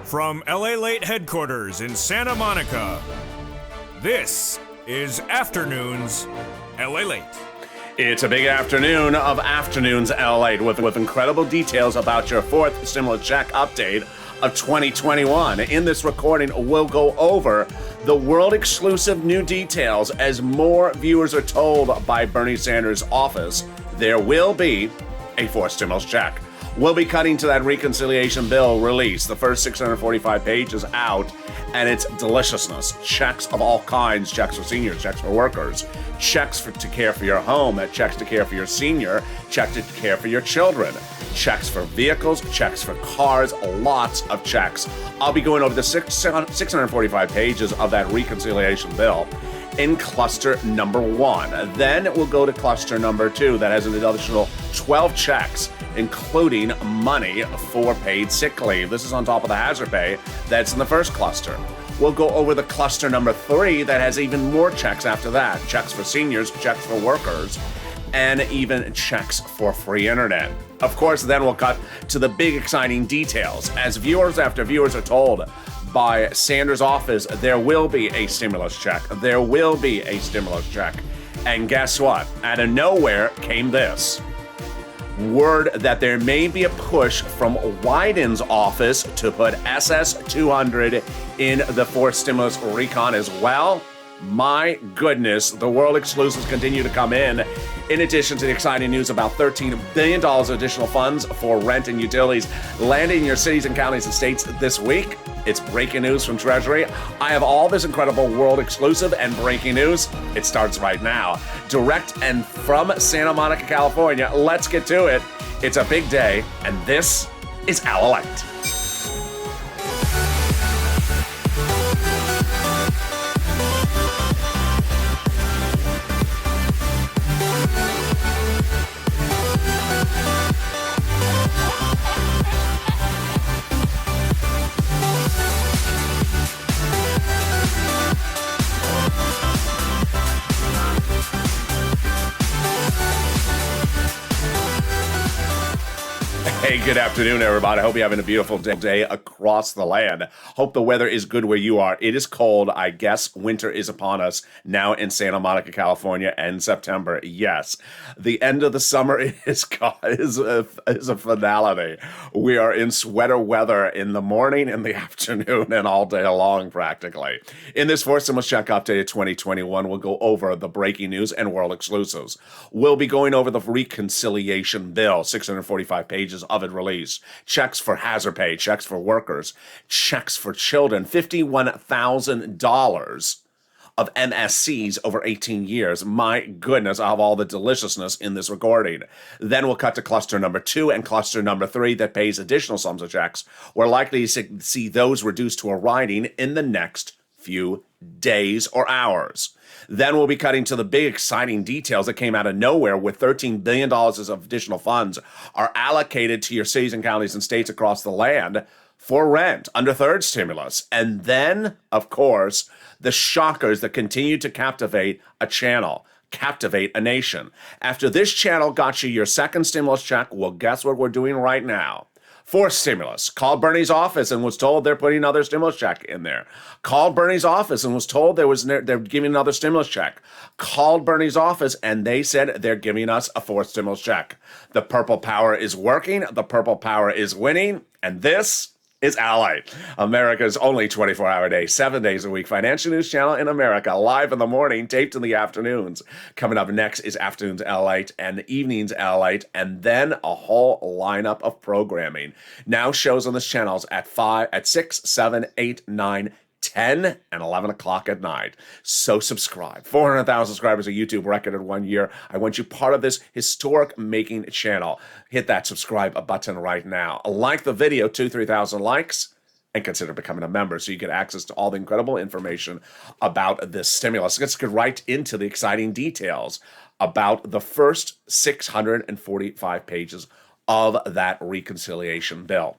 From Lalate headquarters in Santa Monica, this is Afternoons Lalate. It's a big afternoon of Afternoons Lalate with incredible details about your fourth stimulus check update of 2021. In this recording, we'll go over the world-exclusive new details as more viewers are told by Bernie Sanders' office there will be a fourth stimulus check. We'll be cutting to that reconciliation bill release, the first 645 pages out, and its deliciousness. Checks of all kinds, checks for seniors, checks for workers, checks to care for your home, checks to care for your senior, checks to care for your children, checks for vehicles, checks for cars, lots of checks. I'll be going over the 645 pages of that reconciliation bill in cluster number 1. Then we'll go to cluster number 2 that has an additional 12 checks, including money for paid sick leave. This is on top of the hazard pay that's in the first cluster. We'll go over the cluster number 3 that has even more checks after that. Checks for seniors, checks for workers, and even checks for free internet. Of course, then we'll cut to the big exciting details. As viewers after viewers are told by Sanders' office, there will be a stimulus check. There will be a stimulus check. And guess what? Out of nowhere came this. Word that there may be a push from Wyden's office to put SS-200 in the fourth stimulus recon as well. My goodness, the world exclusives continue to come in addition to the exciting news about $13 billion additional funds for rent and utilities landing in your cities and counties and states this week. It's breaking news from Treasury. I have all this incredible world exclusive and breaking news. It starts right now. Direct and from Santa Monica, California. Let's get to it. It's a big day, and this is Lalate. Hey, good afternoon, everybody. I hope you're having a beautiful day across the land. Hope the weather is good where you are. It is cold. I guess winter is upon us now in Santa Monica, California, and September. Yes, the end of the summer is a finality. We are in sweater weather in the morning, in the afternoon, and all day long, practically. In this fourth stimulus check update of 2021, we'll go over the breaking news and world exclusives. We'll be going over the reconciliation bill, 645 pages of it released. Checks for hazard pay, checks for workers, checks for children, $51,000 of MSCs over 18 years. My goodness, I have all the deliciousness in this recording. Then we'll cut to cluster number 2 and cluster number 3 that pays additional sums of checks. We're likely to see those reduced to a writing in the next few days or hours. Then we'll be cutting to the big exciting details that came out of nowhere with $13 billion of additional funds are allocated to your cities and counties and states across the land for rent under third stimulus. And then, of course, the shockers that continue to captivate a channel, captivate a nation. After this channel got you your second stimulus check, well, guess what we're doing right now? Fourth stimulus. Called Bernie's office and was told they're putting another stimulus check in there. Called Bernie's office and was told they're giving another stimulus check. Called Bernie's office and they said they're giving us a fourth stimulus check. The purple power is working. The purple power is winning. And this is Lalate, America's only 24-hour day, 7 days a week financial news channel in America, live in the morning, taped in the afternoons. Coming up next is Afternoons Lalate and Evenings Lalate, and then a whole lineup of programming. Now shows on this channel at 6, 7, 8, 9, 10 and 11 o'clock at night. So subscribe. 400,000 subscribers, a YouTube record in 1 year. I want you part of this historic making channel. Hit that subscribe button right now. Like the video, 3,000 likes, and consider becoming a member so you get access to all the incredible information about this stimulus. Let's get right into the exciting details about the first 645 pages of that reconciliation bill.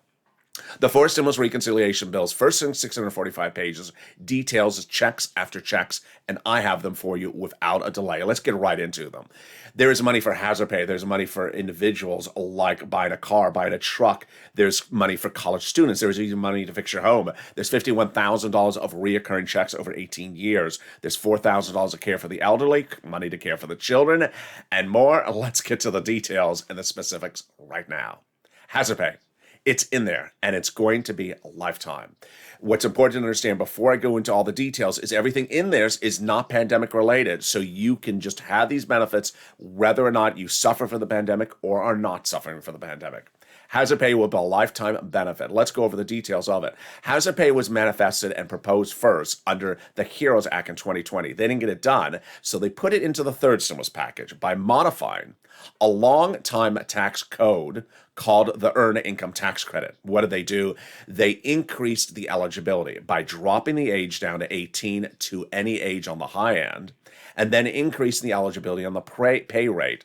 The four stimulus reconciliation bills, first 645 pages, details checks after checks, and I have them for you without a delay. Let's get right into them. There is money for hazard pay. There's money for individuals like buying a car, buying a truck. There's money for college students. There's even money to fix your home. There's $51,000 of reoccurring checks over 18 years. There's $4,000 of care for the elderly, money to care for the children, and more. Let's get to the details and the specifics right now. Hazard pay. It's in there, and it's going to be a lifetime. What's important to understand before I go into all the details is everything in there is not pandemic related, so you can just have these benefits whether or not you suffer from the pandemic or are not suffering from the pandemic. Hazard pay will be a lifetime benefit. Let's go over the details of it. Hazard pay was manifested and proposed first under the HEROES Act in 2020. They didn't get it done, so they put it into the third stimulus package by modifying a long-time tax code called the Earned Income Tax Credit. What did they do? They increased the eligibility by dropping the age down to 18 to any age on the high end, and then increasing the eligibility on the pay rate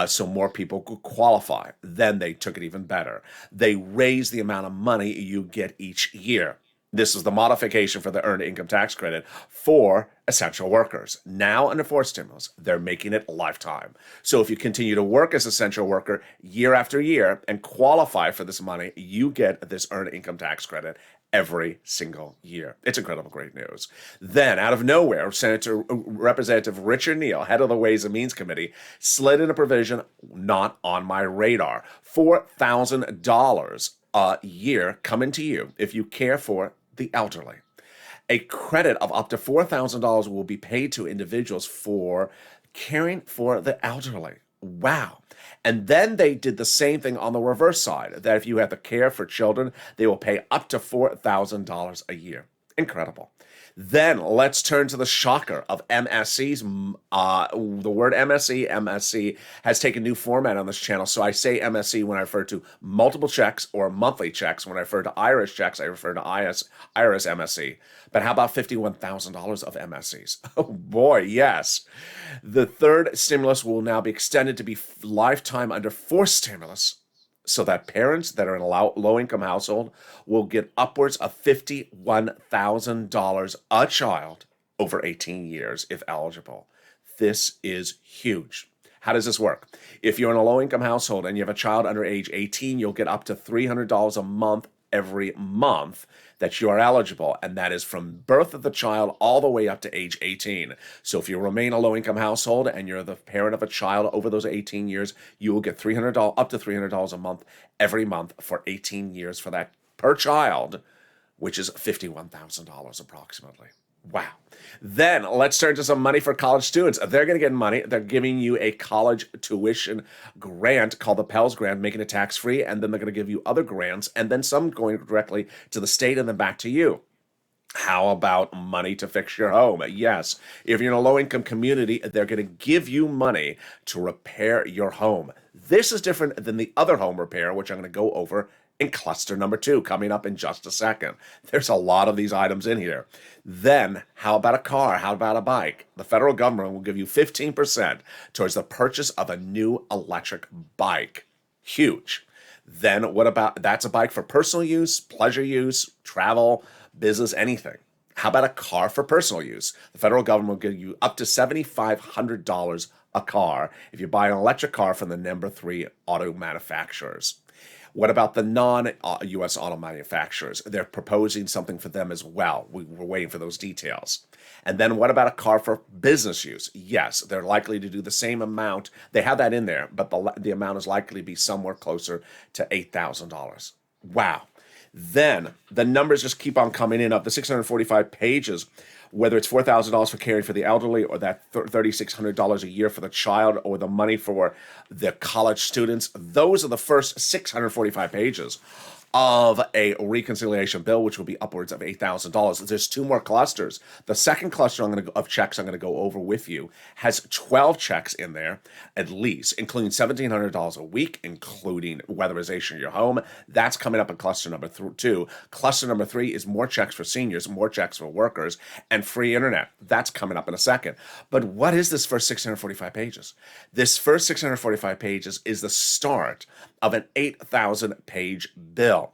so more people could qualify. Then they took it even better. They raised the amount of money you get each year. This is the modification for the Earned Income Tax Credit for essential workers. Now, under fourth stimulus, they're making it lifetime. So if you continue to work as an essential worker year after year and qualify for this money, you get this Earned Income Tax Credit every single year. It's incredible, great news. Then, out of nowhere, Representative Richard Neal, head of the Ways and Means Committee, slid in a provision not on my radar. $4,000 a year coming to you if you care for the elderly. A credit of up to $4,000 will be paid to individuals for caring for the elderly. Wow. And then they did the same thing on the reverse side, that if you have to care for children, they will pay up to $4,000 a year. Incredible. Then let's turn to the shocker of MSCs. The word MSC has taken new format on this channel. So I say MSC when I refer to multiple checks or monthly checks. When I refer to IRS checks, I refer to IRS MSC. But how about $51,000 of MSCs? Oh boy, yes. The third stimulus will now be extended to be lifetime under fourth stimulus, so that parents that are in a low-income household will get upwards of $51,000 a child over 18 years if eligible. This is huge. How does this work? If you're in a low-income household and you have a child under age 18, you'll get up to $300 a month every month that you are eligible, and that is from birth of the child all the way up to age 18. So if you remain a low-income household and you're the parent of a child over those 18 years, you will get up to $300 a month every month for 18 years for that per child, which is $51,000 approximately. Wow. Then let's turn to some money for college students. They're going to get money. They're giving you a college tuition grant called the Pell Grant, making it tax-free, and then they're going to give you other grants, and then some going directly to the state and then back to you. How about money to fix your home? Yes. If you're in a low-income community, they're going to give you money to repair your home. This is different than the other home repair, which I'm going to go over in cluster number 2, coming up in just a second. There's a lot of these items in here. Then, how about a car? How about a bike? The federal government will give you 15% towards the purchase of a new electric bike. Huge. Then what about, that's a bike for personal use, pleasure use, travel, business, anything. How about a car for personal use? The federal government will give you up to $7,500 a car if you buy an electric car from the number 3 auto manufacturers. What about the non-U.S. auto manufacturers? They're proposing something for them as well. We're waiting for those details. And then what about a car for business use? Yes, they're likely to do the same amount. They have that in there, but the amount is likely to be somewhere closer to $8,000. Wow. Then the numbers just keep on coming in. Of the 645 pages, whether it's $4,000 for caring for the elderly, or that $3,600 a year for the child, or the money for the college students, those are the first 645 pages of a reconciliation bill, which will be upwards of $8,000. There's 2 more clusters. The second cluster of checks I'm going to go over with you has 12 checks in there, at least, including $1,700 a week, including weatherization of your home. That's coming up in cluster number 2. Cluster number 3 is more checks for seniors, more checks for workers, and free internet. That's coming up in a second. But what is this first 645 pages? This first 645 pages is the start of an 8,000-page bill.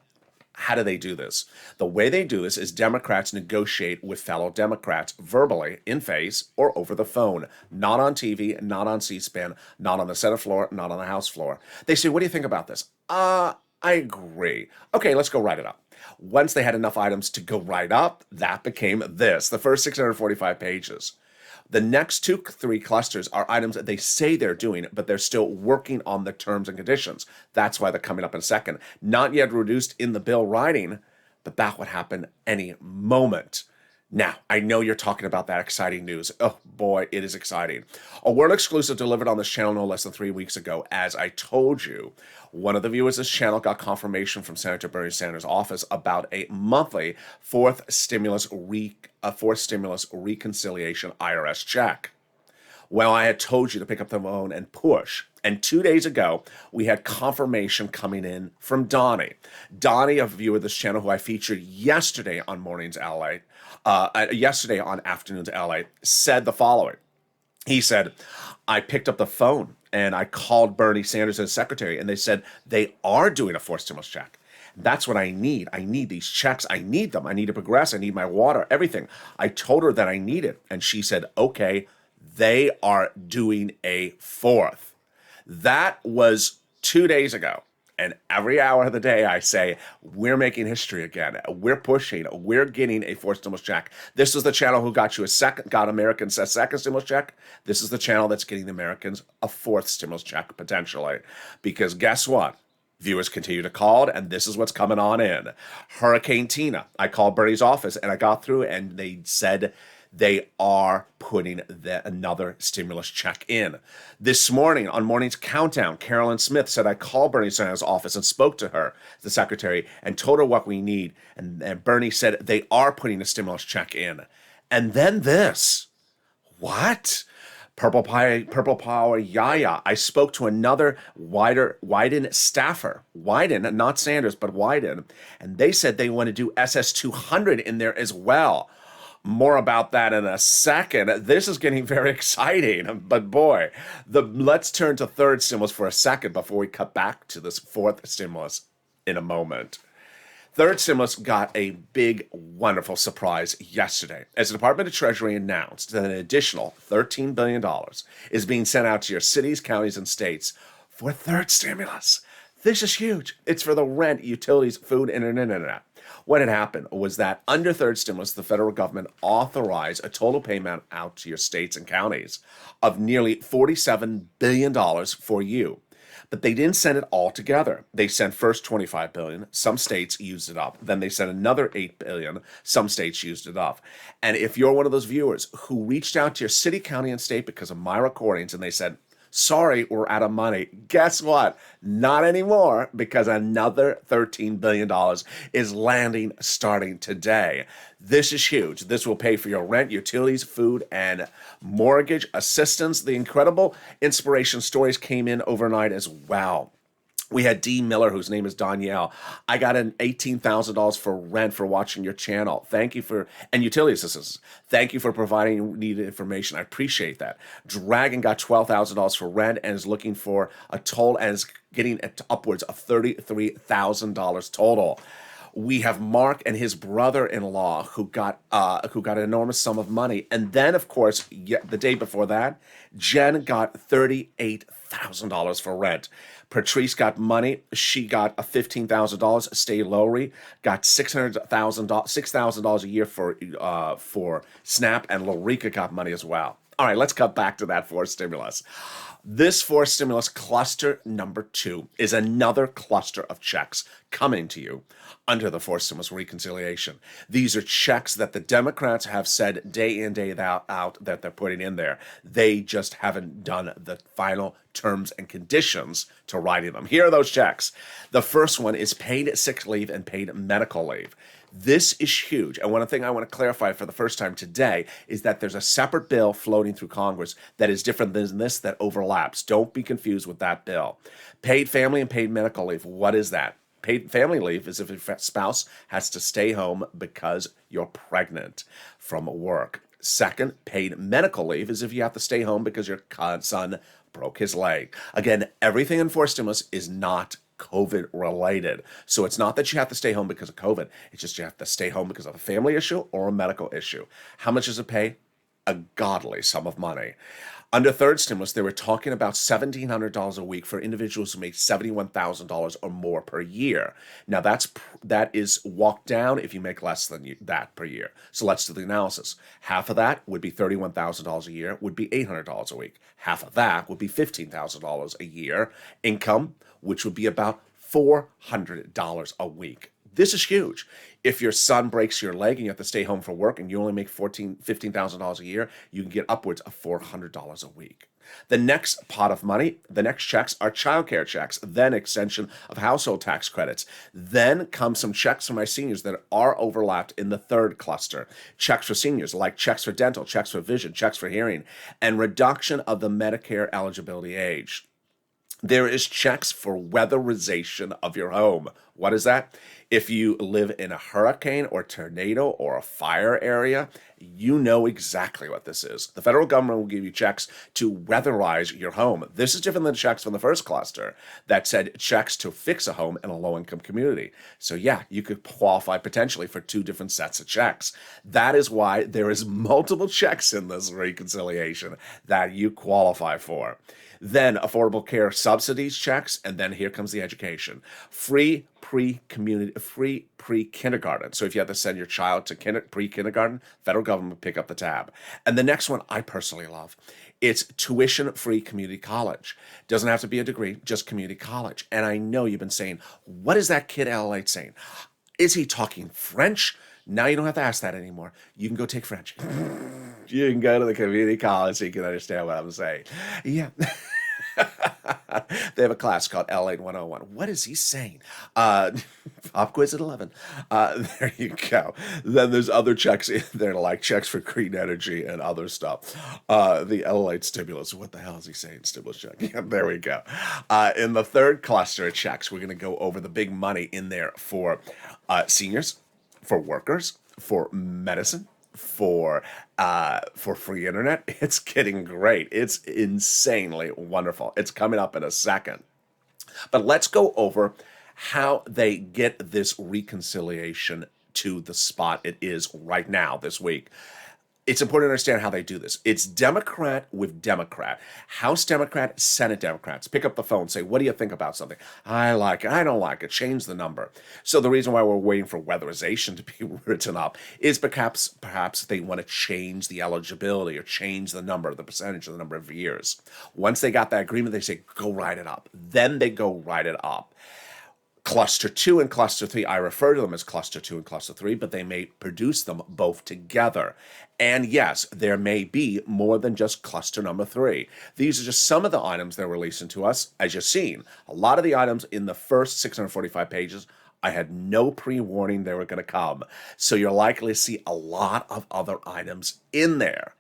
How do they do this? The way they do this is Democrats negotiate with fellow Democrats verbally, in face, or over the phone. Not on TV, not on C-SPAN, not on the Senate floor, not on the House floor. They say, what do you think about this? I agree. Okay, let's go write it up. Once they had enough items to go write up, that became this, the first 645 pages. The next 2-3 clusters are items that they say they're doing, but they're still working on the terms and conditions. That's why they're coming up in a second. Not yet reduced in the bill writing, but that would happen any moment. Now, I know you're talking about that exciting news. Oh boy, it is exciting. A world exclusive delivered on this channel no less than 3 weeks ago. As I told you, one of the viewers of this channel got confirmation from Senator Bernie Sanders' office about a monthly fourth stimulus reconciliation IRS check. Well, I had told you to pick up the phone and push. And 2 days ago, we had confirmation coming in from Donnie. Donnie, a viewer of this channel who I featured yesterday on Mornings LA, yesterday on Afternoons LA, said the following. He said, I picked up the phone and I called Bernie Sanders and his secretary, and they said they are doing a fourth stimulus check. That's what I need. I need these checks. I need them. I need to progress. I need my water, everything. I told her that I need it. And she said, okay, they are doing a fourth. That was 2 days ago. And every hour of the day, I say, we're making history again. We're pushing. We're getting a fourth stimulus check. This is the channel who got Americans a second stimulus check. This is the channel that's getting the Americans a fourth stimulus check, potentially. Because guess what? Viewers continue to call, and this is what's coming on in. Hurricane Tina. I called Bernie's office, and I got through, and they said they are putting another stimulus check in. This morning, on Morning's Countdown, Carolyn Smith said, I called Bernie Sanders' office and spoke to her, the secretary, and told her what we need. And Bernie said they are putting a stimulus check in. And then this. What? Purple Power Yaya. I spoke to another Wyden staffer. Wyden, not Sanders, but Wyden. And they said they want to do SS200 in there as well. More about that in a second. This is getting very exciting. But boy, let's turn to third stimulus for a second before we cut back to this fourth stimulus in a moment. Third stimulus got a big, wonderful surprise yesterday as the Department of Treasury announced that an additional $13 billion is being sent out to your cities, counties, and states for third stimulus. This is huge. It's for the rent, utilities, food, and internet. What had happened was that under third stimulus, the federal government authorized a total payment out to your states and counties of nearly $47 billion for you. But they didn't send it all together. They sent first $25 billion. Some states used it up. Then they sent another $8 billion. Some states used it up. And if you're one of those viewers who reached out to your city, county, and state because of my recordings and they said, sorry, we're out of money. Guess what? Not anymore, because another $13 billion is landing starting today. This is huge. This will pay for your rent, utilities, food, and mortgage assistance. The incredible inspiration stories came in overnight as well. We had Dee Miller, whose name is Danielle. I got an $18,000 for rent for watching your channel. Thank you and utility assistance. Thank you for providing needed information. I appreciate that. Dragon got $12,000 for rent and is looking for a total and is getting upwards of $33,000 total. We have Mark and his brother-in-law who got an enormous sum of money. And then, of course, the day before that, Jen got $38,000 for rent. Patrice got money. She got a $15,000. Stay Lowry got $6,000 a year for SNAP, and Lorica got money as well. All right, let's cut back to that fourth stimulus. This fourth stimulus, cluster number 2, is another cluster of checks coming to you under the fourth stimulus reconciliation. These are checks that the Democrats have said day in, day out that they're putting in there. They just haven't done the final terms and conditions to writing them. Here are those checks. The first one is paid sick leave and paid medical leave. This is huge. And one thing I want to clarify for the first time today is that there's a separate bill floating through Congress that is different than this that overlaps. Don't be confused with that bill. Paid family and paid medical leave. What is that? Paid family leave is if your spouse has to stay home because you're pregnant from work. Second, paid medical leave is if you have to stay home because your son broke his leg. Again, everything in fourth stimulus is not COVID related. So it's not that you have to stay home because of COVID. It's just you have to stay home because of a family issue or a medical issue. How much does it pay? A godly sum of money. Under third stimulus, they were talking about $1,700 a week for individuals who make $71,000 or more per year. Now that is walked down if you make less than that per year. So let's do the analysis. Half of that would be $31,000 a year, would be $800 a week. Half of that would be $15,000 a year income, which would be about $400 a week. This is huge. If your son breaks your leg and you have to stay home from work and you only make $15,000 a year, you can get upwards of $400 a week. The next pot of money, the next checks are childcare checks, then extension of household tax credits. Then come some checks for my seniors that are overlapped in the third cluster. Checks for seniors, like checks for dental, checks for vision, checks for hearing, and reduction of the Medicare eligibility age. There is checks for weatherization of your home. What is that? If you live in a hurricane or tornado or a fire area, you know exactly what this is. The federal government will give you checks to weatherize your home. This is different than checks from the first cluster that said checks to fix a home in a low-income community. So yeah, you could qualify potentially for two different sets of checks. That is why there is multiple checks in this reconciliation that you qualify for. Then affordable care subsidies checks, and then here comes the education. Free pre-kindergarten. So if you have to send your child to pre-kindergarten, federal government will pick up the tab. And the next one I personally love. It's tuition-free community college. Doesn't have to be a degree, just community college. And I know you've been saying, what is that kid Lalate saying? Is he talking French? Now you don't have to ask that anymore. You can go take French. You can go to the community college so you can understand what I'm saying. Yeah. They have a class called Lalate 101. What is he saying? Pop quiz at 11. There you go. Then there's other checks in there, like checks for green energy and other stuff. The Lalate stimulus. What the hell is he saying? Stimulus check. Yeah, there we go. In the third cluster of checks, we're going to go over the big money in there for seniors, for workers, for medicine, for free internet. It's getting great. It's insanely wonderful. It's coming up in a second. But let's go over how they get this reconciliation to the spot it is right now this week. It's important to understand how they do this. It's Democrat with Democrat. House Democrat, Senate Democrats. Pick up the phone, say, what do you think about something? I like it. I don't like it. Change the number. So the reason why we're waiting for weatherization to be written up is perhaps they want to change the eligibility or change the number, the percentage of the number of years. Once they got that agreement, they say, go write it up. Then they go write it up. Cluster 2 and Cluster 3, I refer to them as Cluster 2 and Cluster 3, but they may produce them both together. And yes, there may be more than just Cluster number 3. These are just some of the items they're releasing to us. As you've seen, a lot of the items in the first 645 pages, I had no pre-warning they were going to come. So you're likely to see a lot of other items in there.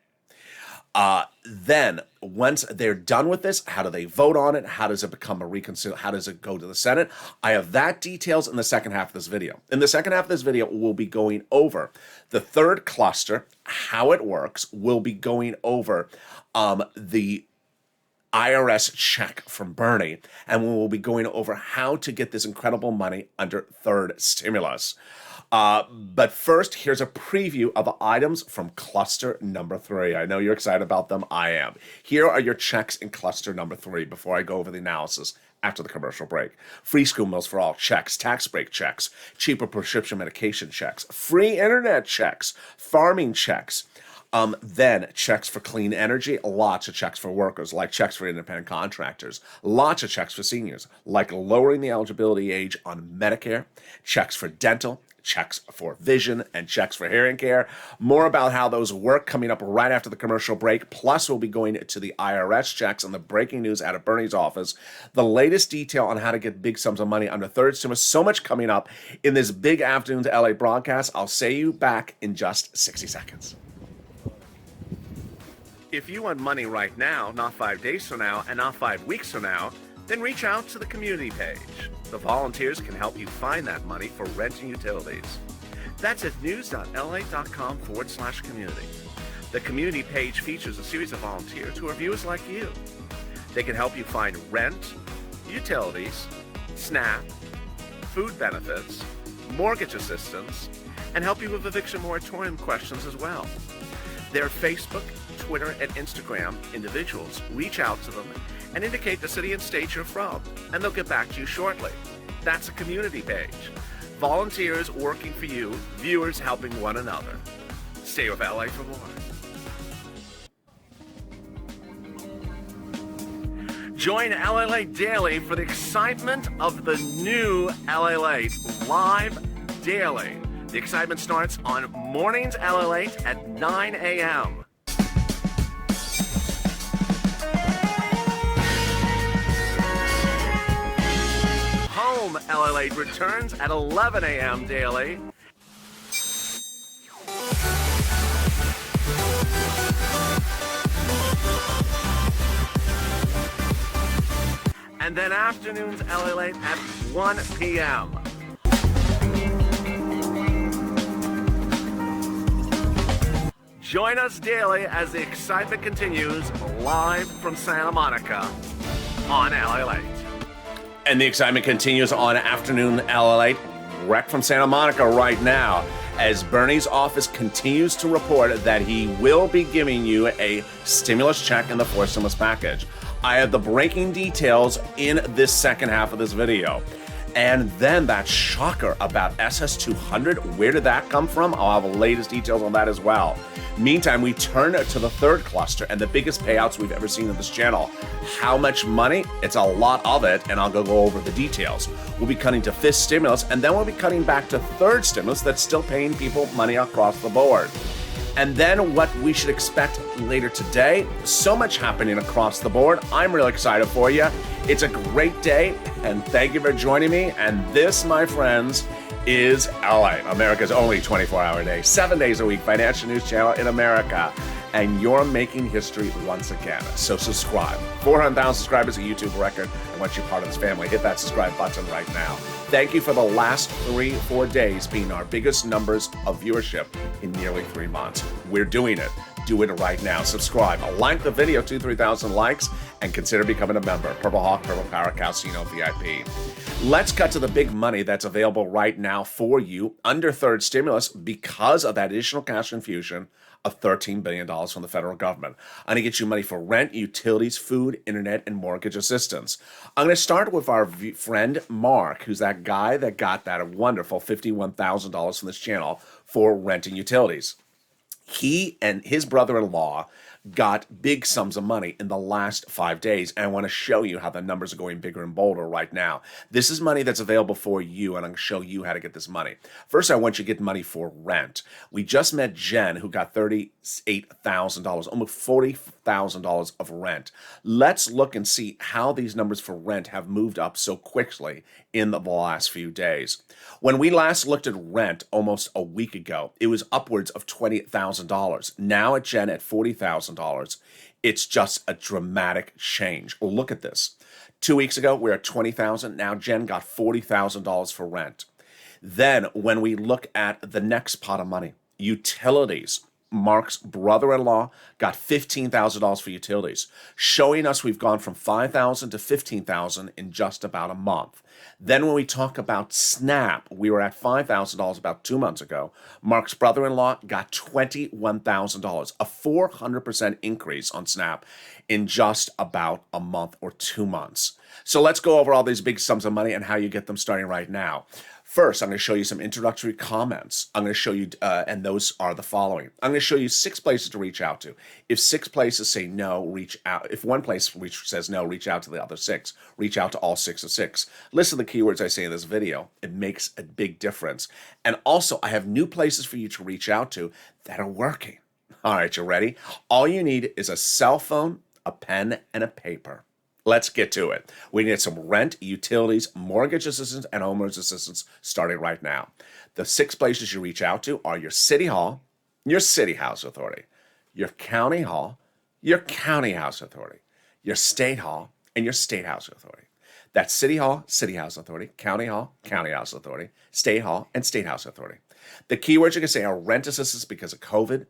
Then once they're done with this, how do they vote on it? How does it become a reconciliation? How does it go to the Senate? I have that details in the second half of this video. In the second half of this video, we'll be going over the third cluster, how it works. We'll be going over the IRS check from Bernie, and we'll be going over how to get this incredible money under third stimulus. But first, here's a preview of the items from cluster number 3. I know you're excited about them. I am. Here are your checks in cluster number 3 before I go over the analysis after the commercial break. Free school meals for all checks, tax break checks, cheaper prescription medication checks, free internet checks, farming checks. Then checks for clean energy, lots of checks for workers, like checks for independent contractors, lots of checks for seniors, like lowering the eligibility age on Medicare, checks for dental, checks for vision, and checks for hearing care. More about how those work coming up right after the commercial break. Plus, we'll be going to the IRS checks and the breaking news out of Bernie's office. The latest detail on how to get big sums of money under third stimulus. So much coming up in this big afternoon to LA broadcast. I'll see you back in just 60 seconds. If you want money right now, not 5 days from now, and not 5 weeks from now, then reach out to the community page. The volunteers can help you find that money for rent and utilities. That's at news.la.com/community. The community page features a series of volunteers who are viewers like you. They can help you find rent, utilities, SNAP, food benefits, mortgage assistance, and help you with eviction moratorium questions as well. Their Facebook, Twitter, and Instagram individuals reach out to them and indicate the city and state you're from, and they'll get back to you shortly. That's a community page. Volunteers working for you, viewers helping one another. Stay with LA for more. Join LA Late Daily for the excitement of the new LA Late live daily. The excitement starts on mornings LA Late at 9 a.m. Home LA Late returns at 11 a.m. daily. And then afternoons LA Late at 1 p.m. Join us daily as the excitement continues live from Santa Monica on LA Late. And the excitement continues on afternoon LA Late, direct from Santa Monica right now, as Bernie's office continues to report that he will be giving you a stimulus check in the fourth stimulus package. I have the breaking details in this second half of this video. And then that shocker about SS200, where did that come from? I'll have the latest details on that as well. Meantime, we turn to the third cluster and the biggest payouts we've ever seen on this channel. How much money? It's a lot of it, and I'll go over the details. We'll be cutting to fifth stimulus, and then we'll be cutting back to third stimulus that's still paying people money across the board. And then what we should expect later today. So much happening across the board. I'm really excited for you. It's a great day, and thank you for joining me. And this, my friends, is LA, America's only 24-hour day, 7 days a week financial news channel in America. And you're making history once again. So subscribe. 400,000 subscribers, a YouTube record. And once you're part of this family, hit that subscribe button right now. Thank you for the last 3-4 days being our biggest numbers of viewership in nearly 3 months. We're doing it. Do it right now. Subscribe. Like the video, 2,000-3,000 likes, and consider becoming a member. Purple Hawk, Purple Power, Casino VIP. Let's cut to the big money that's available right now for you under third stimulus because of that additional cash infusion of $13 billion from the federal government. I'm going to get you money for rent, utilities, food, internet, and mortgage assistance. I'm going to start with our friend Mark, who's that guy that got that wonderful $51,000 from this channel for rent and utilities. He and his brother-in-law got big sums of money in the last 5 days, and I want to show you how the numbers are going bigger and bolder right now. This is money that's available for you, and I'm going to show you how to get this money. First, I want you to get money for rent. We just met Jen, who got $38,000, almost $40,000 of rent. Let's look and see how these numbers for rent have moved up so quickly in the last few days. When we last looked at rent almost a week ago, it was upwards of $20,000. Now at Jen at $40,000. It's just a dramatic change. Look at this. 2 weeks ago, we were at $20,000. Now Jen got $40,000 for rent. Then when we look at the next pot of money, utilities, Mark's brother-in-law got $15,000 for utilities, showing us we've gone from $5,000 to $15,000 in just about a month. Then when we talk about SNAP, we were at $5,000 about 2 months ago. Mark's brother-in-law got $21,000, a 400% increase on SNAP in just about a month or 2 months. So let's go over all these big sums of money and how you get them starting right now. First, I'm going to show you some introductory comments. I'm going to show you, and those are the following. I'm going to show you 6 places to reach out to. If 6 places say no, reach out. If one place says no, reach out to the other 6. Reach out to all 6 of 6. Listen to the keywords I say in this video. It makes a big difference. And also, I have new places for you to reach out to that are working. All right, you ready? All you need is a cell phone, a pen, and a paper. Let's get to it. We need some rent, utilities, mortgage assistance, and homeowners assistance starting right now. The 6 places you reach out to are your city hall, your city house authority, your county hall, your county house authority, your state hall, and your state house authority. That's city hall, city house authority, county hall, county house authority, state hall, and state house authority. The keywords you can say are rent assistance because of COVID,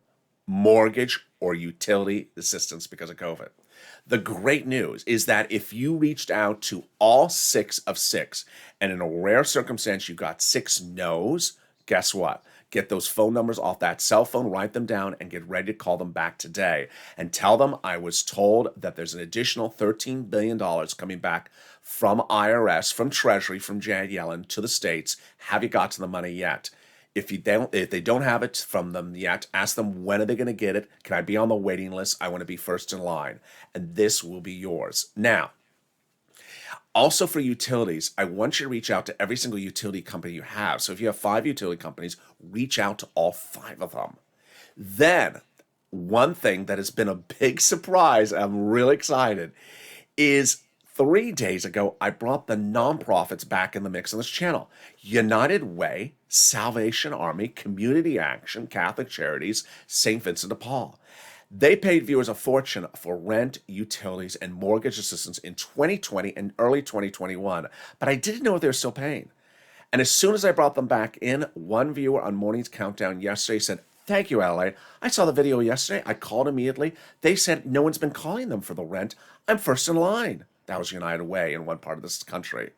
mortgage, or utility assistance because of COVID. The great news is that if you reached out to all 6 of 6, and in a rare circumstance you got 6 no's, guess what? Get those phone numbers off that cell phone, write them down, and get ready to call them back today. And tell them I was told that there's an additional $13 billion coming back from IRS, from Treasury, from Janet Yellen to the states. Have you got to the money yet? If they don't have it from them yet, ask them, when are they going to get it? Can I be on the waiting list? I want to be first in line. And this will be yours. Now, also for utilities, I want you to reach out to every single utility company you have. So if you have 5 utility companies, reach out to all 5 of them. Then, one thing that has been a big surprise, I'm really excited, is 3 days ago, I brought the nonprofits back in the mix on this channel. United Way, Salvation Army, Community Action, Catholic Charities, St. Vincent de Paul. They paid viewers a fortune for rent, utilities, and mortgage assistance in 2020 and early 2021, but I didn't know if they were still paying. And as soon as I brought them back in, one viewer on Morning's Countdown yesterday said, "Thank you, LA. I saw the video yesterday. I called immediately. They said no one's been calling them for the rent. I'm first in line." That was United Way in one part of this country.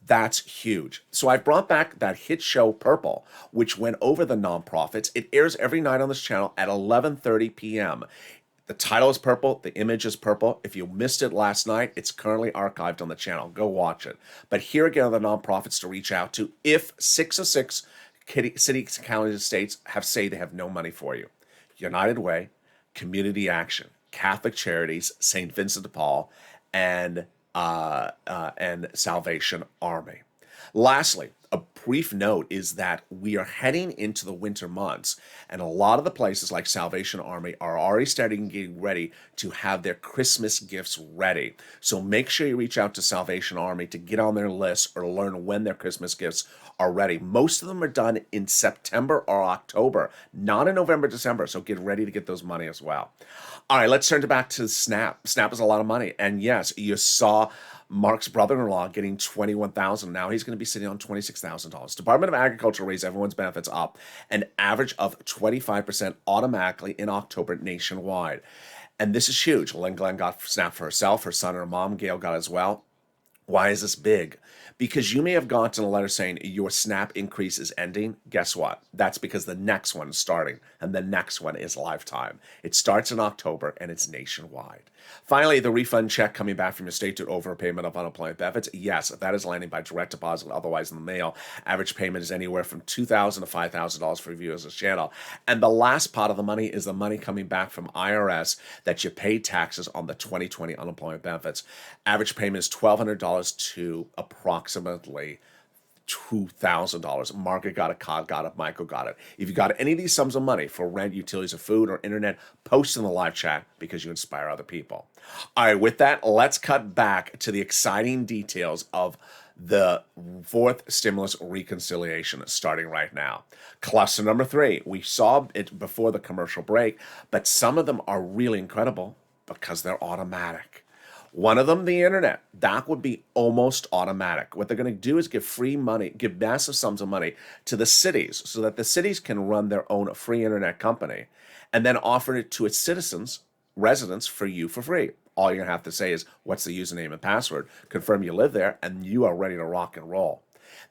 That's huge. So I brought back that hit show Purple, which went over the nonprofits. It airs every night on this channel at 11:30 p.m. The title is Purple. The image is purple. If you missed it last night, it's currently archived on the channel. Go watch it. But here again are the nonprofits to reach out to if 6 of 6 cities, counties, and states say they have no money for you. United Way, Community Action, Catholic Charities, St. Vincent de Paul, and Salvation Army. Lastly, a brief note is that we are heading into the winter months, and a lot of the places like Salvation Army are already starting getting ready to have their Christmas gifts ready. So make sure you reach out to Salvation Army to get on their list or learn when their Christmas gifts are ready. Most of them are done in September or October, not in November, December, so get ready to get those money as well. All right, let's turn back to Snap. Snap is a lot of money, and yes, you saw Mark's brother-in-law getting $21,000. Now he's going to be sitting on $26,000. Department of Agriculture raised everyone's benefits up an average of 25% automatically in October nationwide. And this is huge. Lynn Glenn got SNAP for herself, her son and her mom. Gail got it as well. Why is this big? Because you may have gotten a letter saying your SNAP increase is ending. Guess what? That's because the next one is starting, and the next one is lifetime. It starts in October, and it's nationwide. Finally, the refund check coming back from your state to overpayment of unemployment benefits. Yes, that is landing by direct deposit, otherwise in the mail. Average payment is anywhere from $2,000 to $5,000 for viewers of this channel. And the last pot of the money is the money coming back from IRS that you paid taxes on the 2020 unemployment benefits. Average payment is $1,200 to approximately $2,000. Margaret got it, Todd got it, Michael got it. If you got any of these sums of money for rent, utilities, or food, or internet, post in the live chat because you inspire other people. All right, with that, let's cut back to the exciting details of the 4th stimulus reconciliation starting right now. Cluster number 3, we saw it before the commercial break, but some of them are really incredible because they're automatic. One of them, the internet, that would be almost automatic. What they're going to do is give free money, give massive sums of money to the cities so that the cities can run their own free internet company and then offer it to its citizens, residents, for you for free. All you're going to have to say is, what's the username and password, confirm you live there, and you are ready to rock and roll.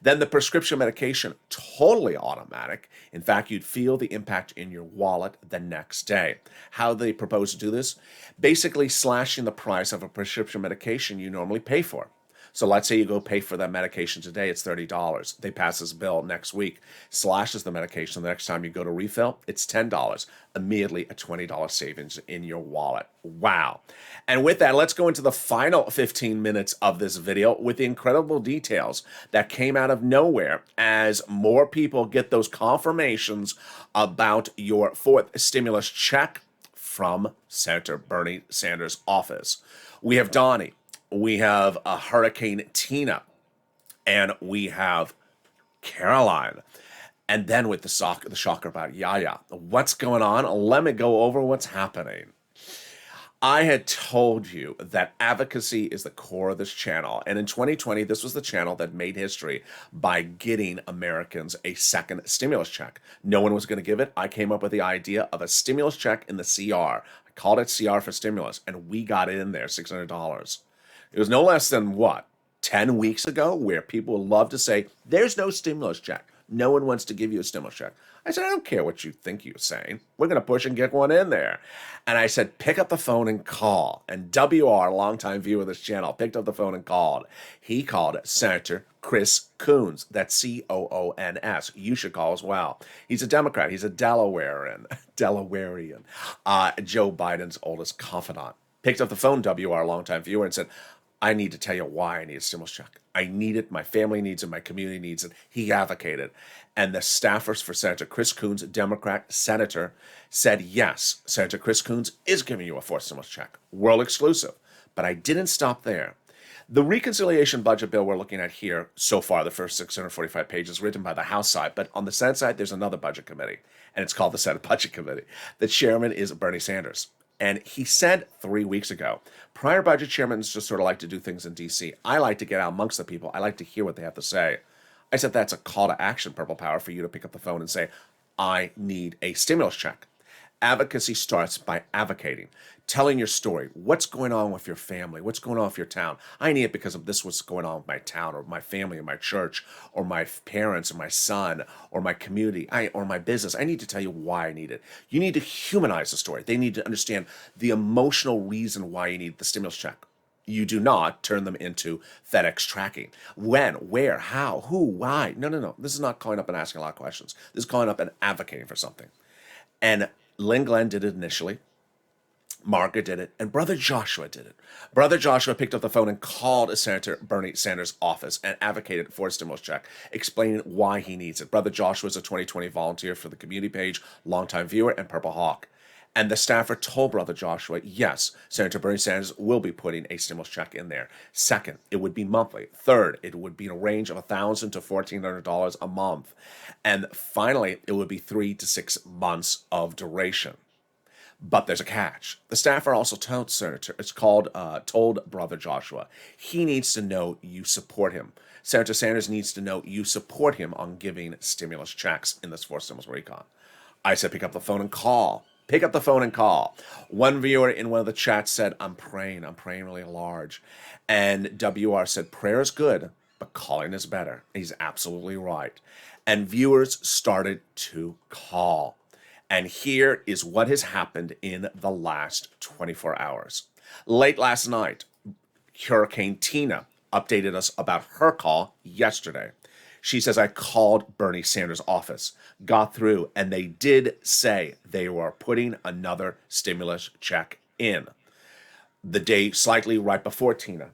Then the prescription medication, totally automatic. In fact, you'd feel the impact in your wallet the next day. How they propose to do this? Basically slashing the price of a prescription medication you normally pay for. So let's say you go pay for that medication today, it's $30. They pass this bill next week, slashes the medication. The next time you go to refill, it's $10. Immediately a $20 savings in your wallet. Wow. And with that, let's go into the final 15 minutes of this video with the incredible details that came out of nowhere as more people get those confirmations about your 4th stimulus check from Senator Bernie Sanders' office. We have Donnie. We have a Hurricane Tina, and we have Caroline. And then with the shocker about Yaya. What's going on? Let me go over what's happening. I had told you that advocacy is the core of this channel. And in 2020, this was the channel that made history by getting Americans a second stimulus check. No one was going to give it. I came up with the idea of a stimulus check in the CR. I called it CR for stimulus, and we got it in there, $600. It was no less than what, 10 weeks ago, where people love to say, there's no stimulus check. No one wants to give you a stimulus check. I said, I don't care what you think you're saying. We're going to push and get one in there. And I said, pick up the phone and call. And WR, a longtime viewer of this channel, picked up the phone and called. He called Senator Chris Coons. That's C-O-O-N-S. You should call as well. He's a Democrat. He's a Delawarean. Joe Biden's oldest confidant. Picked up the phone, WR, longtime viewer, and said, I need to tell you why I need a stimulus check. I need it. My family needs it. My community needs it. He advocated. And the staffers for Senator Chris Coons, Democrat senator, said, yes, Senator Chris Coons is giving you a fourth stimulus check. World exclusive. But I didn't stop there. The reconciliation budget bill we're looking at here, so far, the first 645 pages, written by the House side. But on the Senate side, there's another budget committee, and it's called the Senate Budget Committee. The chairman is Bernie Sanders. And he said 3 weeks ago, prior budget chairmen just sort of like to do things in D.C. I like to get out amongst the people. I like to hear what they have to say. I said, that's a call to action, Purple Power, for you to pick up the phone and say, I need a stimulus check. Advocacy starts by advocating, telling your story. What's going on with your family? What's going on with your town? I need it because of this, what's going on with my town or my family or my church or my parents or my son or my community or my business. I need to tell you why I need it. You need to humanize the story. They need to understand the emotional reason why you need the stimulus check. You do not turn them into FedEx tracking. When, where, how, who, why. No. This is not calling up and asking a lot of questions. This is calling up and advocating for something. And Lynn Glenn did it initially. Margaret did it, and Brother Joshua did it. Brother Joshua picked up the phone and called Senator Bernie Sanders' office and advocated for a stimulus check, explaining why he needs it. Brother Joshua is a 2020 volunteer for the community page, longtime viewer, and Purple Hawk. And the staffer told Brother Joshua, yes, Senator Bernie Sanders will be putting a stimulus check in there. Second, it would be monthly. Third, it would be in a range of $1,000 to $1,400 a month. And finally, it would be 3 to 6 months of duration. But there's a catch. The staffer also told told Brother Joshua, he needs to know you support him. Senator Sanders needs to know you support him on giving stimulus checks in this fourth stimulus recon. I said, pick up the phone and call. Pick up the phone and call. One viewer in one of the chats said, I'm praying really large. And WR said, prayer is good, but calling is better. He's absolutely right. And viewers started to call. And here is what has happened in the last 24 hours. Late last night, Hurricane Tina updated us about her call yesterday. She says, I called Bernie Sanders' office, got through, and they did say they were putting another stimulus check in. The day slightly right before Tina,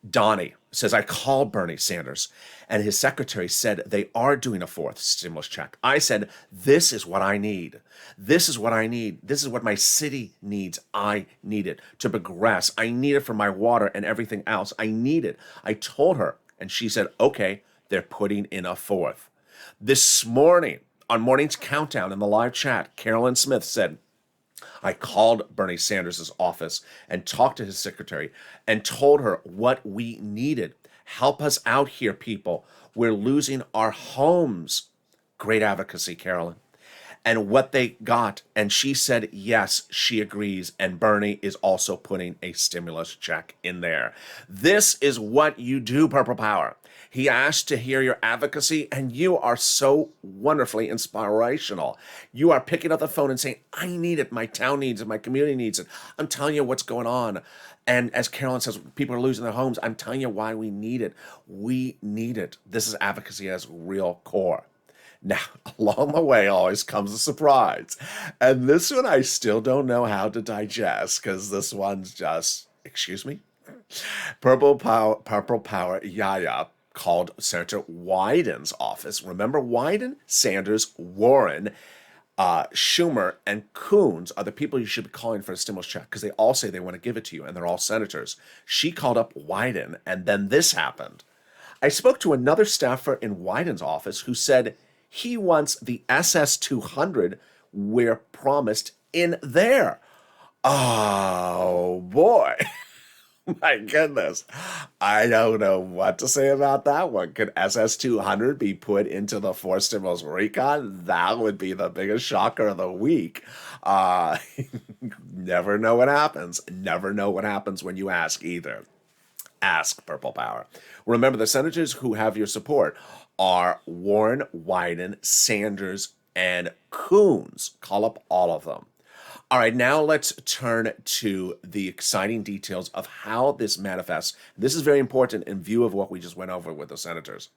Donnie says, I called Bernie Sanders, and his secretary said they are doing a fourth stimulus check. I said, this is what I need. This is what I need. This is what my city needs. I need it to progress. I need it for my water and everything else. I need it. I told her, and she said, okay, they're putting in a fourth. This morning, on Morning's Countdown in the live chat, Carolyn Smith said, I called Bernie Sanders' office and talked to his secretary and told her what we needed. Help us out here, people. We're losing our homes. Great advocacy, Carolyn. And what they got, and she said, yes, she agrees, and Bernie is also putting a stimulus check in there. This is what you do, Purple Power. He asked to hear your advocacy, and you are so wonderfully inspirational. You are picking up the phone and saying, I need it, my town needs it, my community needs it. I'm telling you what's going on. And as Carolyn says, people are losing their homes. I'm telling you why we need it. We need it. This is advocacy at its real core. Now, along the way always comes a surprise. And this one I still don't know how to digest because this one's just, excuse me? Purple Power Yaya called Senator Wyden's office. Remember Wyden, Sanders, Warren, Schumer, and Coons are the people you should be calling for a stimulus check because they all say they want to give it to you and they're all senators. She called up Wyden and then this happened. I spoke to another staffer in Wyden's office who said he wants the SS-200 we're promised in there. Oh, boy. My goodness. I don't know what to say about that one. Could SS200 be put into the fourth stimulus recon? That would be the biggest shocker of the week. Uh, never know what happens. Never know what happens when you ask either. Ask Purple Power. Remember, the senators who have your support are Warren, Wyden, Sanders, and Coons. Call up all of them. All right, now let's turn to the exciting details of how this manifests. This is very important in view of what we just went over with the senators.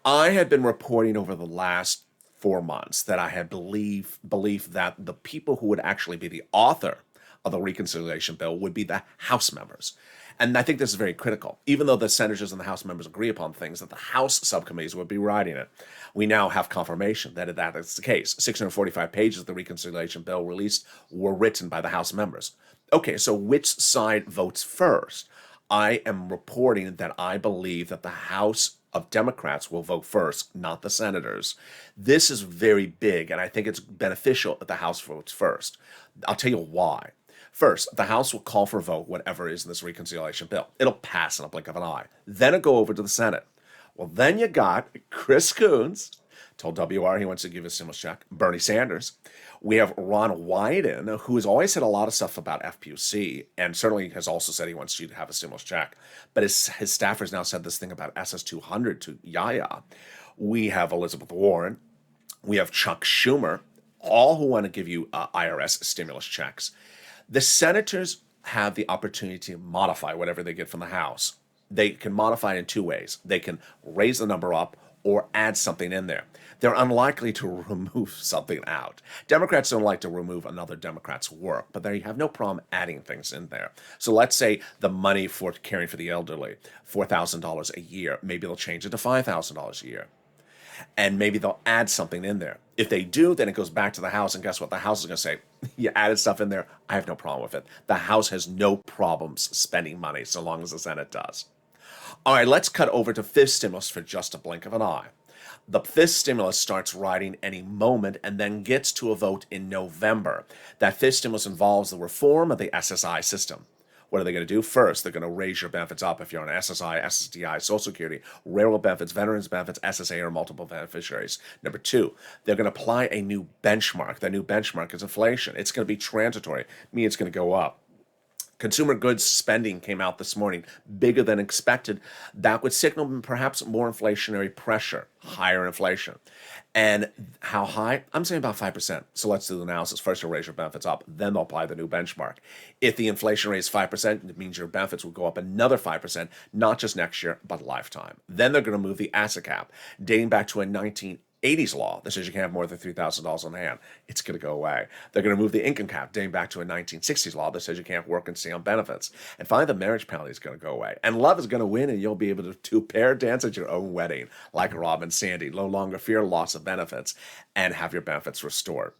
I had been reporting over the last 4 months that I had belief that the people who would actually be the author of the reconciliation bill would be the House members. And I think this is very critical. Even though the senators and the House members agree upon things, that the House subcommittees would be writing it. We now have confirmation that that is the case. 645 pages of the reconciliation bill released were written by the House members. Okay, so which side votes first? I am reporting that I believe that the House of Democrats will vote first, not the senators. This is very big, and I think it's beneficial that the House votes first. I'll tell you why. First, the House will call for a vote, whatever is in this reconciliation bill. It'll pass in a blink of an eye. Then it'll go over to the Senate. Well, then you got Chris Coons, told WR he wants to give a stimulus check, Bernie Sanders. We have Ron Wyden, who has always said a lot of stuff about FPUC, and certainly has also said he wants you to have a stimulus check. But his staffers now said this thing about SS200 to Yaya. We have Elizabeth Warren. We have Chuck Schumer, all who want to give you IRS stimulus checks. The senators have the opportunity to modify whatever they get from the House. They can modify it in two ways. They can raise the number up or add something in there. They're unlikely to remove something out. Democrats don't like to remove another Democrat's work, but they have no problem adding things in there. So let's say the money for caring for the elderly, $4,000 a year, maybe they'll change it to $5,000 a year. And maybe they'll add something in there. If they do, then it goes back to the House, and guess what? The House is going to say, you added stuff in there, I have no problem with it. The House has no problems spending money so long as the Senate does. All right, let's cut over to fifth stimulus for just a blink of an eye. The fifth stimulus starts writing any moment and then gets to a vote in November. That fifth stimulus involves the reform of the SSI system. What are they going to do? First, they're going to raise your benefits up if you're on SSI, SSDI, Social Security, railroad benefits, veterans benefits, SSA, or multiple beneficiaries. Number two, they're going to apply a new benchmark. That new benchmark is inflation. It's going to be transitory, meaning it's going to go up. Consumer goods spending came out this morning, bigger than expected. That would signal perhaps more inflationary pressure, higher inflation. And how high? I'm saying about 5%. So let's do the analysis. First, you'll raise your benefits up, then they'll apply the new benchmark. If the inflation rate is 5%, it means your benefits will go up another 5%, not just next year, but lifetime. Then they're going to move the asset cap, dating back to a 1980s law that says you can't have more than $3,000 on hand. It's going to go away. They're going to move the income cap, dating back to a 1960s law that says you can't work and stay on benefits. And finally, the marriage penalty is going to go away. And love is going to win, and you'll be able to pair dance at your own wedding, like Rob and Sandy. No longer fear loss of benefits and have your benefits restored.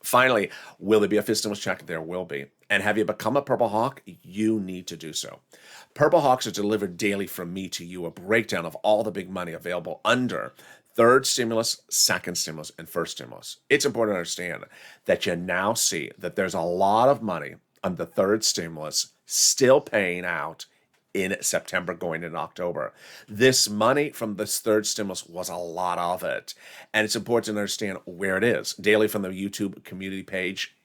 Finally, will there be a fifth stimulus check? There will be. And have you become a Purple Hawk? You need to do so. Purple Hawks are delivered daily from me to you, a breakdown of all the big money available under third stimulus, second stimulus, and first stimulus. It's important to understand that you now see that there's a lot of money on the third stimulus still paying out in September going into October. This money from this third stimulus was a lot of it. And it's important to understand where it is. Daily from the YouTube community page,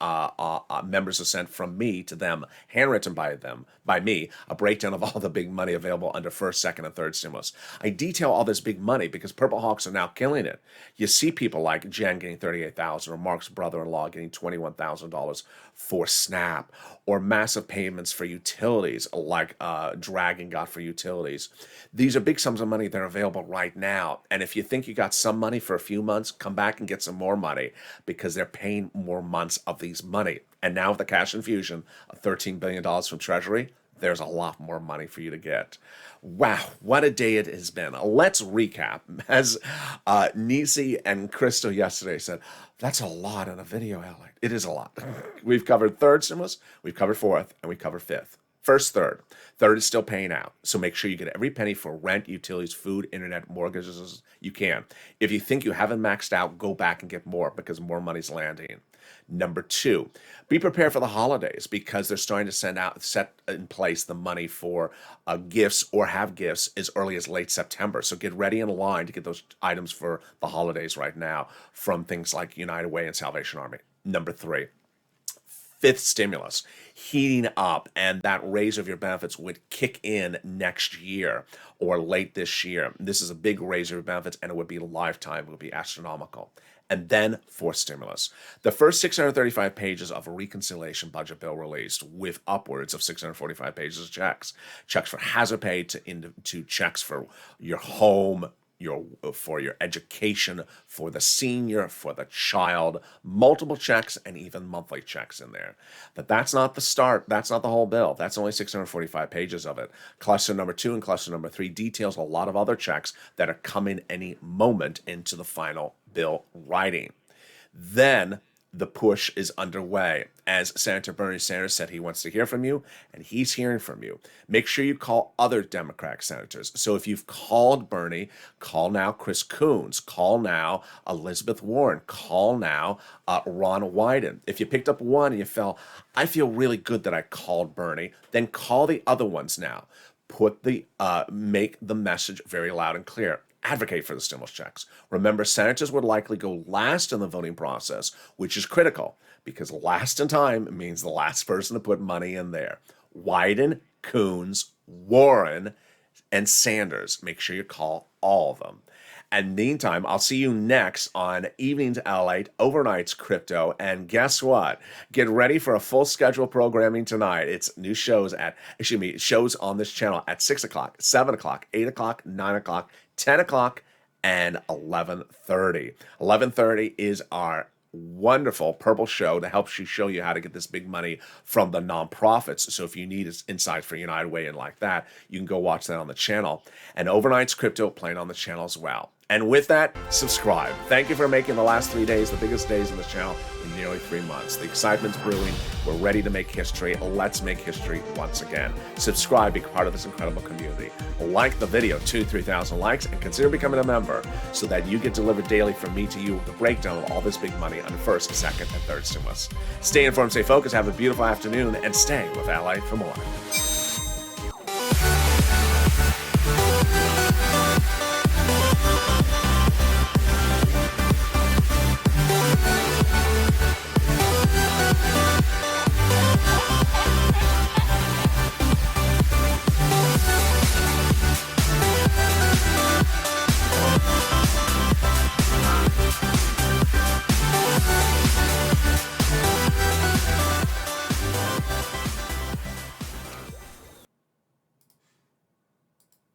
members are sent from me to them, handwritten by me, a breakdown of all the big money available under first, second, and third stimulus. I detail all this big money because Purple Hawks are now killing it. You see people like Jen getting $38,000 or Mark's brother-in-law getting $21,000 for SNAP, or massive payments for utilities like Dragon got for utilities. These are big sums of money that are available right now. And if you think you got some money for a few months, come back and get some more money because they're paying more months of these money. And now with the cash infusion of $13 billion from Treasury, there's a lot more money for you to get. Wow, what a day it has been. Let's recap. As Nisi and Crystal yesterday said, that's a lot in a video, Alex. It is a lot. We've covered third stimulus, we've covered fourth, and we covered fifth. First third. Third is still paying out. So make sure you get every penny for rent, utilities, food, internet, mortgages you can. If you think you haven't maxed out, go back and get more because more money's landing. Number two, be prepared for the holidays because they're starting to set in place the money for gifts or have gifts as early as late September. So get ready in line to get those items for the holidays right now from things like United Way and Salvation Army. Number three, fifth stimulus, heating up, and that raise of your benefits would kick in next year or late this year. This is a big raise of your benefits, and it would be lifetime. It would be astronomical. And then fourth stimulus. The first 635 pages of a reconciliation budget bill released with upwards of 645 pages of checks. Checks for hazard pay to checks for your home, for your education, for the senior, for the child, multiple checks and even monthly checks in there. But that's not the start. That's not the whole bill. That's only 645 pages of it. Cluster number 2 and cluster number 3 details a lot of other checks that are coming any moment into the final bill writing. Then the push is underway. As Senator Bernie Sanders said, he wants to hear from you, and he's hearing from you. Make sure you call other Democratic senators. So if you've called Bernie, call now Chris Coons, call now Elizabeth Warren, call now Ron Wyden. If you picked up one and you felt, I feel really good that I called Bernie, then call the other ones now. Make the message very loud and clear. Advocate for the stimulus checks. Remember, senators would likely go last in the voting process, which is critical because last in time means the last person to put money in there. Wyden, Coons, Warren, and Sanders. Make sure you call all of them. And meantime, I'll see you next on Evenings Lalate, Overnights Crypto. And guess what? Get ready for a full schedule programming tonight. It's new shows shows on this channel at 6 o'clock, 7 o'clock, 8 o'clock, 9 o'clock, 10 o'clock, and 11:30. 11:30 is our wonderful purple show to help show you how to get this big money from the nonprofits. So if you need insights for United Way and like that, you can go watch that on the channel. And Overnight's Crypto playing on the channel as well. And with that, subscribe. Thank you for making the last 3 days the biggest days on this channel in nearly 3 months. The excitement's brewing. We're ready to make history. Let's make history once again. Subscribe, be part of this incredible community. Like the video, 2,000-3,000 likes, and consider becoming a member so that you get delivered daily from me to you the breakdown of all this big money under first, second, and third stimulus. Stay informed, stay focused, have a beautiful afternoon, and stay with Ally for more.